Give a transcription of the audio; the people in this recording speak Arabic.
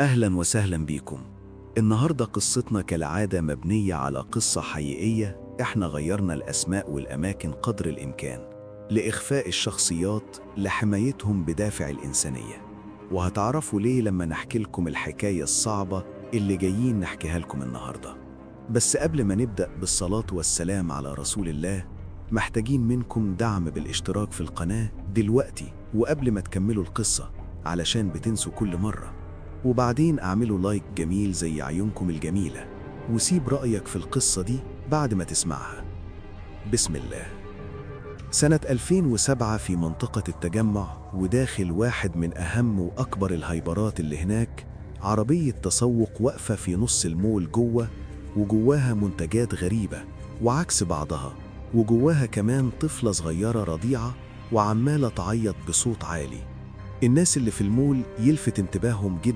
أهلا وسهلا بيكم. النهاردة قصتنا كالعادة مبنية على قصة حقيقية. إحنا غيرنا الأسماء والأماكن قدر الإمكان لإخفاء الشخصيات لحمايتهم بدافع الإنسانية، وهتعرفوا ليه لما نحكي لكم الحكاية الصعبة اللي جايين نحكيها لكم النهاردة. بس قبل ما نبدأ بالصلاة والسلام على رسول الله، محتاجين منكم دعم بالاشتراك في القناة دلوقتي وقبل ما تكملوا القصة، علشان بتنسوا كل مرة. وبعدين اعملوا لايك جميل زي عيونكم الجميلة، وسيب رأيك في القصة دي بعد ما تسمعها. بسم الله. سنة 2007 في منطقة التجمع، وداخل واحد من أهم وأكبر الهايبرات اللي هناك، عربية تسوق واقفة في نص المول جوه، وجواها منتجات غريبة وعكس بعضها، وجواها كمان طفلة صغيرة رضيعة وعمالة تعيط بصوت عالي. الناس اللي في المول يلفت انتباههم جدا